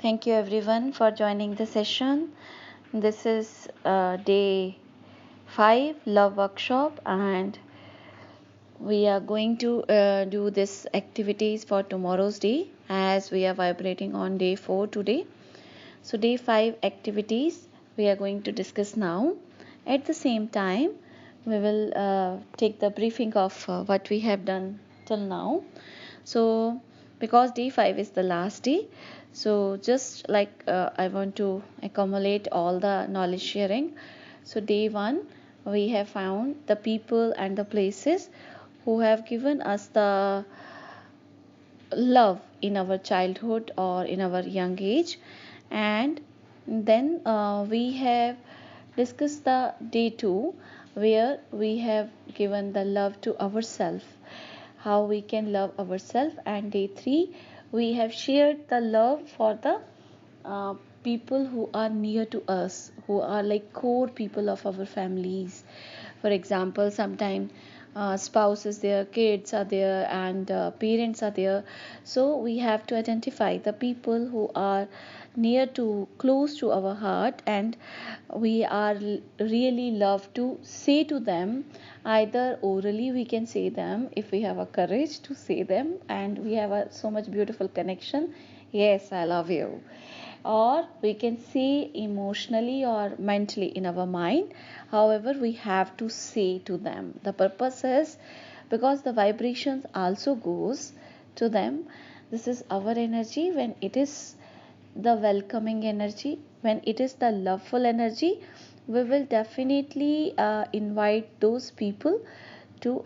Thank you everyone for joining the session. This is day 5 love workshop, and we are going to do this activities for tomorrow's day as we are vibrating on day 4 today. So day 5 activities we are going to discuss now. At the same time, we will take the briefing of what we have done till now. So because day 5 is the last day, so just like I want to accumulate all the knowledge sharing. So day 1 we have found the people and the places who have given us the love in our childhood or in our young age. And then we have discussed the day 2 where we have given the love to ourselves, how we can love ourselves. And day 3 we have shared the love for the uh, people who are near to us, who are like core people of our families. For example, sometimes spouse is there, kids are there, and parents are there. So we have to identify the people who are near to, close to our heart, and we are really love to say to them. Either orally we can say them if we have a courage to say them, and we have a so much beautiful connection. Yes, I love you. Or we can say emotionally or mentally in our mind. However, we have to say to them. The purpose is because the vibrations also goes to them. This is our energy. When it is the welcoming energy, when it is the loveful energy, we will definitely invite those people to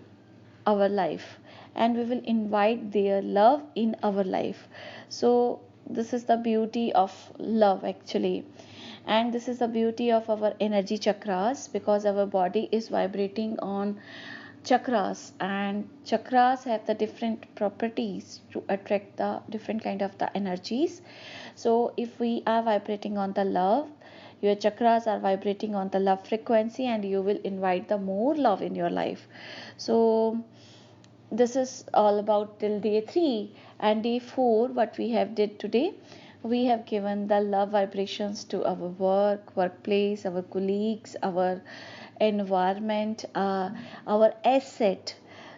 our life, and we will invite their love in our life. So this is the beauty of love actually, and this is the beauty of our energy chakras, because our body is vibrating on chakras, and chakras have the different properties to attract the different kind of the energies. So if we are vibrating on the love, your chakras are vibrating on the love frequency, and you will invite the more love in your life. So this is all about till day 3. And day 4 what we have did today, we have given the love vibrations to our workplace, our colleagues, our environment, our asset,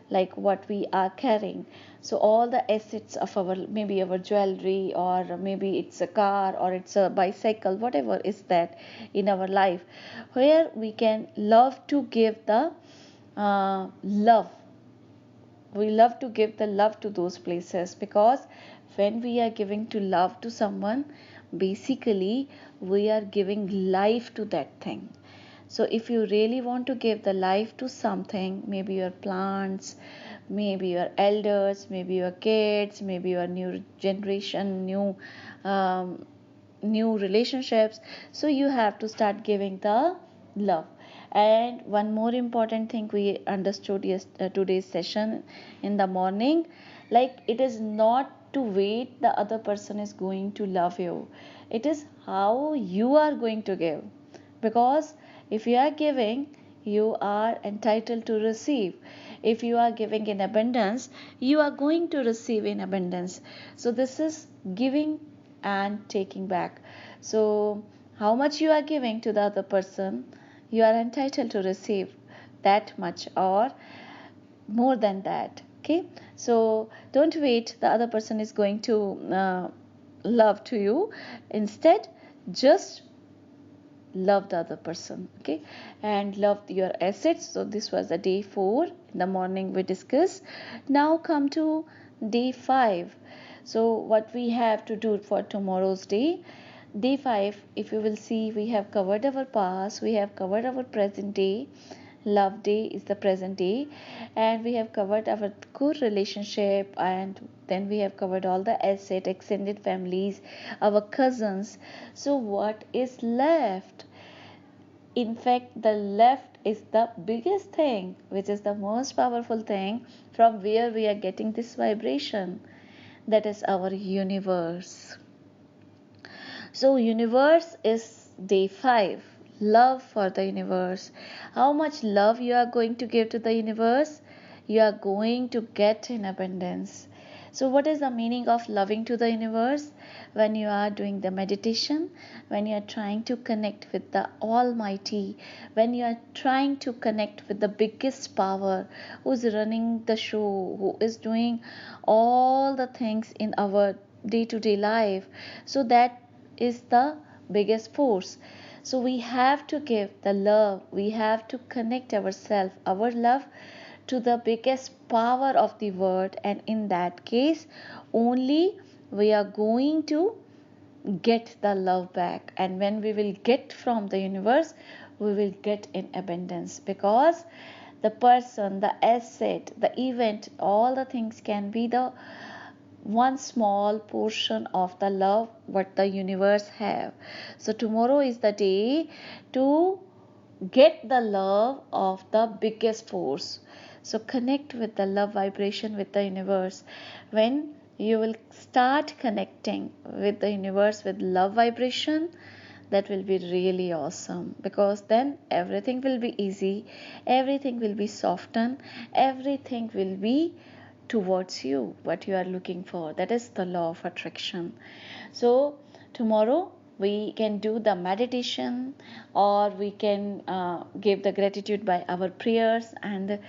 like what we are carrying. So all the assets of our, maybe our jewelry, or maybe it's a car, or it's a bicycle, whatever is that in our life, where we can love to give the love. We love to give the love to those places, because when we are giving to love to someone, basically we are giving life to that thing. So if you really want to give the life to something, maybe your plants, maybe your elders, maybe your kids, maybe your new generation, um, new relationships, so you have to start giving the love. And one more important thing we understood today's session in the morning, like it is not to wait the other person is going to love you, it is how you are going to give. Because if you are giving, you are entitled to receive. If you are giving in abundance, you are going to receive in abundance. So this is giving and taking back. So how much you are giving to the other person, you are entitled to receive that much or more than that. Okay, so don't wait the other person is going to love to you. Instead, just love the other person. Okay, and love your assets. So this was the day 4 in the morning we discussed. Now come to day 5. So what we have to do for tomorrow's day. Day 5, if you will see, we have covered our past, we have covered our present day. Love day is the present day, and we have covered our good relationship, and then we have covered all the asset, extended families, our cousins. So what is left? In fact, the left is the biggest thing, which is the most powerful thing, from where we are getting this vibration. That is our universe. So universe is day 5. Love for the universe. How much love you are going to give to the universe, you are going to get in abundance. So, what is the meaning of loving to the universe? When you are doing the meditation, when you are trying to connect with the Almighty, when you are trying to connect with the biggest power who's running the show, who is doing all the things in our day to day life. So, that is the biggest force. So, we have to give the love, we have to connect ourselves, our love to the biggest power of the world, and in that case only we are going to get the love back. And when we will get from the universe, we will get in abundance, because the person, the asset, the event, all the things can be the one small portion of the love what the universe have. So tomorrow is the day to get the love of the biggest force. So connect with the love vibration with the universe. When you will start connecting with the universe with love vibration, that will be really awesome, because then everything will be easy, everything will be softened, everything will be towards you what you are looking for. That is the law of attraction. So tomorrow we can do the meditation, or we can give the gratitude by our prayers, and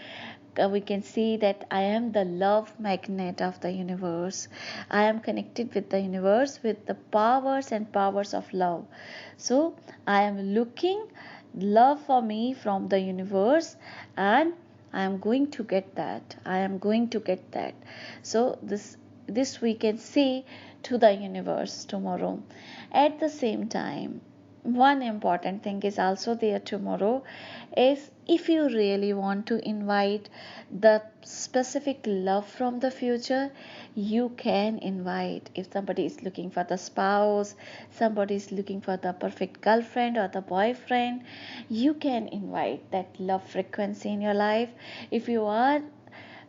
we can see that I am the love magnet of the universe. I am connected with the universe with the powers and powers of love. So I am looking love for me from the universe, and I am going to get that. I am going to get that. So this we can say to the universe tomorrow. At the same time, one important thing is also there tomorrow, is if you really want to invite the specific love from the future, you can invite. If somebody is looking for the spouse, somebody is looking for the perfect girlfriend or the boyfriend, you can invite that love frequency in your life. If you are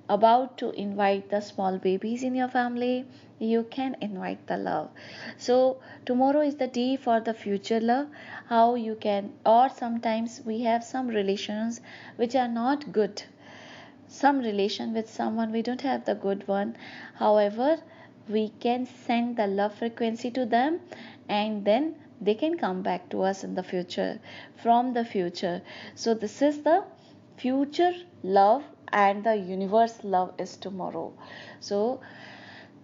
about to invite the small babies in your family, you can invite the love. So tomorrow is the day for the future love. How you can, or sometimes we have some relations which are not good, some relation with someone we don't have the good one. However, we can send the love frequency to them, and then they can come back to us in the future, from the future. So this is the future love, and the universe love is tomorrow. So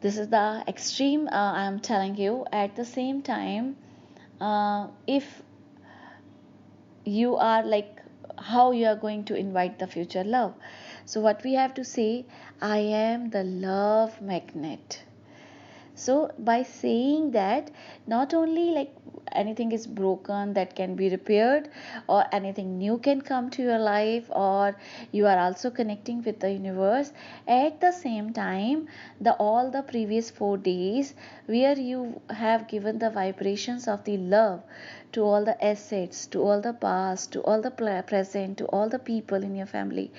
this is the extreme I am telling you. At the same time, if you are like, how you are going to invite the future love? So what we have to say, I am the love magnet. So by saying that, not only like anything is broken that can be repaired, or anything new can come to your life, or you are also connecting with the universe. At the same time, the all the previous 4 days where you have given the vibrations of the love to all the assets, to all the past, to all the present, to all the people in your family,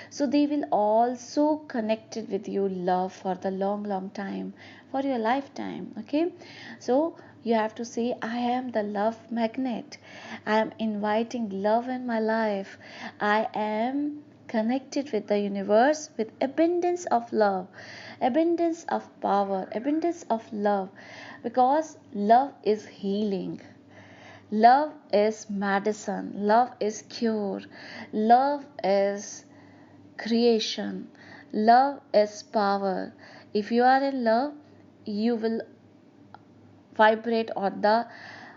so they will also connected with you love for the long long time, for your lifetime. Okay, so you have to say, I am the love magnet. I am inviting love in my life. I am connected with the universe with abundance of love, abundance of power, abundance of love, because love is healing. Love is medicine. Love is cure. Love is creation. Love is power. If you are in love, you will vibrate on the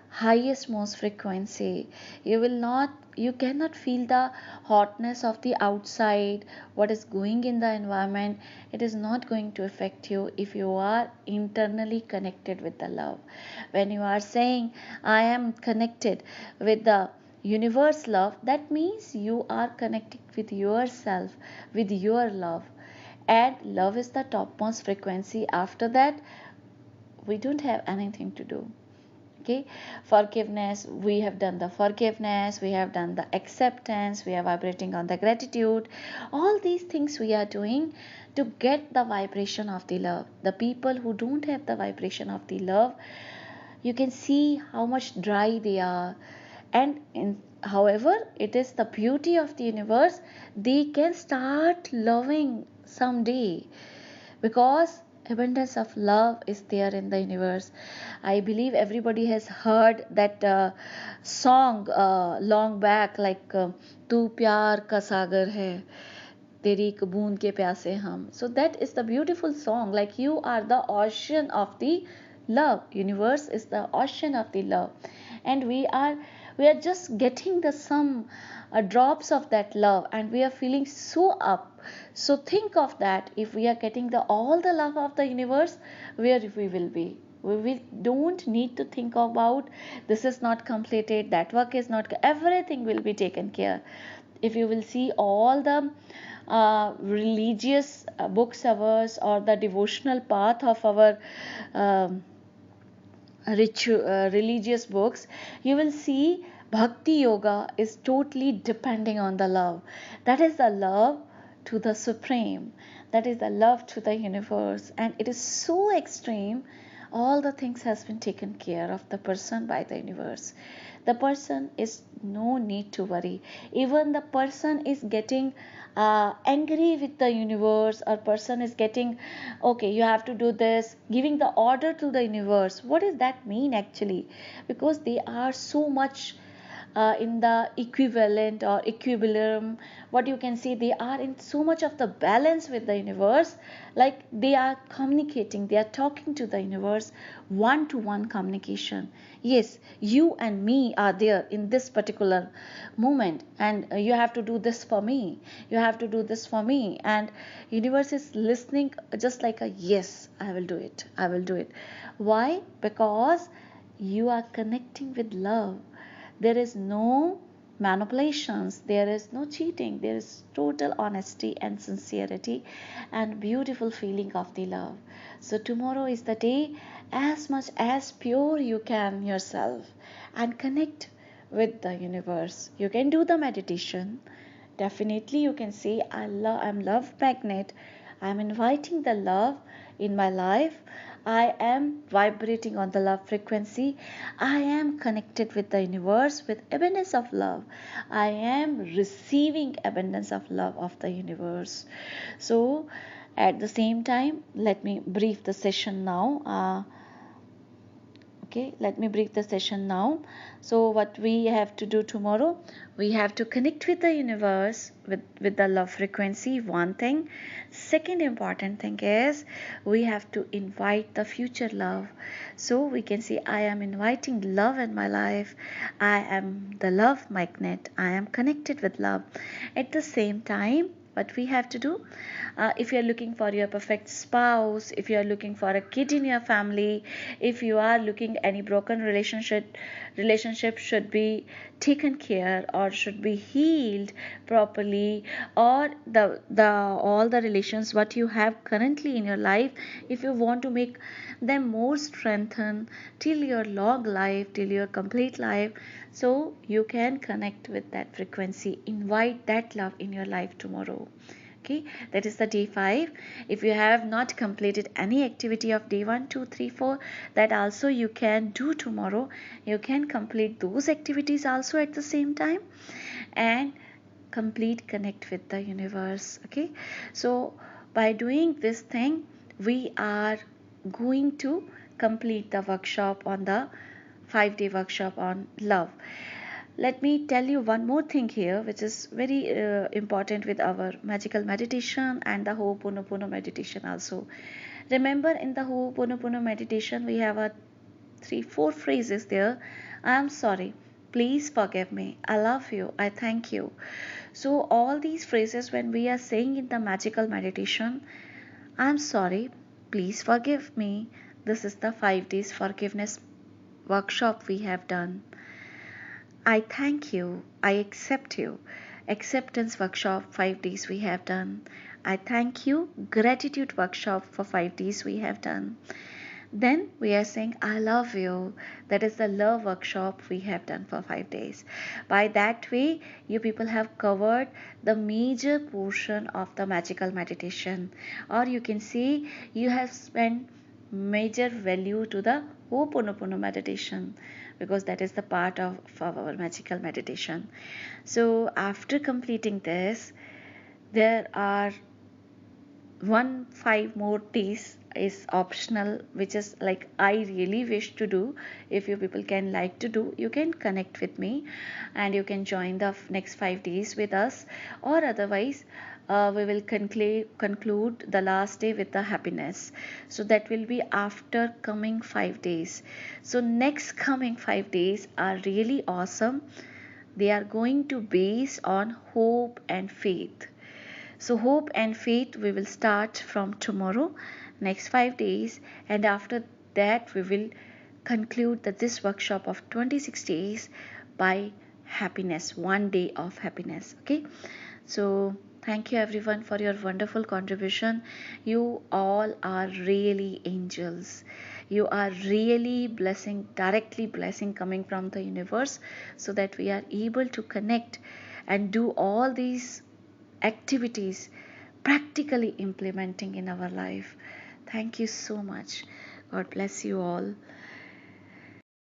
highest most frequency. You cannot feel the hotness of the outside, what is going in the environment. It is not going to affect you if you are internally connected with the love. When you are saying, I am connected with the universe love, that means you are connected with yourself, with your love. And love is the topmost frequency. After that, we don't have anything to do. Okay, forgiveness, we have done the forgiveness, we have done the acceptance, we are vibrating on the gratitude. All these things we are doing to get the vibration of the love. The people who don't have the vibration of the love, you can see how much dry they are. And however, it is the beauty of the universe, they can start loving someday, because abundance of love is there in the universe. I believe everybody has heard that song long back, like तू प्यार का सागर है तेरी एक बूंद के प्यासे हम. So that is the beautiful song, like you are the ocean of the love. Universe is the ocean of the love, and we are just getting the some drops of that love, and we are feeling so up. So think of that, if we are getting the all the love of the universe, where we will be. We don't need to think about this is not completed, that work is not, everything will be taken care. If you will see all the religious books of ours, or the devotional path of our um religious books, you will see bhakti yoga is totally depending on the love. That is the love to the supreme, that is the love to the universe, and it is so extreme. All the things has been taken care of the person by the universe. The person is no need to worry. Even the person is getting angry with the universe, or person is getting, okay, you have to do this, giving the order to the universe. What does that mean actually? Because they are so much in the equivalent or equilibrium, what you can say, they are in so much of the balance with the universe, like they are communicating, they are talking to the universe, one to one communication. Yes, you and me are there in this particular moment, and you have to do this for me, you have to do this for me, and universe is listening just like a yes, I will do it, I will do it. Why? Because you are connecting with love. There is no manipulations, there is no cheating, there is total honesty and sincerity and beautiful feeling of the love. So tomorrow is the day, as much as pure you can yourself, and connect with the universe. You can do the meditation. Definitely you can say, I'm love magnet. I'm inviting the love in my life. I am vibrating on the love frequency. I am connected with the universe with abundance of love. I am receiving abundance of love of the universe. So at the same time, let me brief the session now. Okay, let me break the session now. So what we have to do tomorrow, we have to connect with the universe with the love frequency, one thing. Second important thing is we have to invite the future love. So we can say, I am inviting love in my life, I am the love magnet, I am connected with love. At the same time, what we have to do, if you are looking for your perfect spouse, if you are looking for a kid in your family, if you are looking any broken relationship should be taken care or should be healed properly, or the all the relations what you have currently in your life, if you want to make them more strengthened till your long life, till your complete life, so you can connect with that frequency, invite that love in your life tomorrow. Okay, that is the day 5. If you have not completed any activity of day 1, 2, 3, 4, that also you can do tomorrow. You can complete those activities also at the same time, and complete connect with the universe. Okay, so by doing this thing, we are going to complete the workshop on the 5-day workshop on love. Let me tell you one more thing here, which is very important with our magical meditation and the Ho'oponopono meditation also. Remember, in the Ho'oponopono meditation, we have a 3-4 phrases there. I am sorry, please forgive me, I love you, I thank you. So all these phrases, when we are saying in the magical meditation, I am sorry, please forgive me, this is the 5 days forgiveness workshop we have done. I thank you, I accept you, acceptance workshop 5 days we have done. I thank you, gratitude workshop for 5 days we have done. Then we are saying, I love you. That is the love workshop we have done for 5 days. By that way, you people have covered the major portion of the magical meditation. Or you can see you have spent major value to the Ho'oponopono meditation, because that is the part of our magical meditation. So after completing this, there are 5 more days is optional, which is like I really wish to do. If you people can like to do, you can connect with me and you can join the next 5 days with us, or otherwise we will conclude the last day with the happiness. So that will be after coming 5 days. So next coming 5 days are really awesome. They are going to base on hope and faith. So, hope and faith we will start from tomorrow, next 5 days, and after that, we will conclude that this workshop of 26 days by happiness, one day of happiness. Okay, so thank you everyone for your wonderful contribution. You all are really angels. You are really blessing, directly blessing coming from the universe, so that we are able to connect and do all these activities practically implementing in our life. Thank you so much. God bless you all.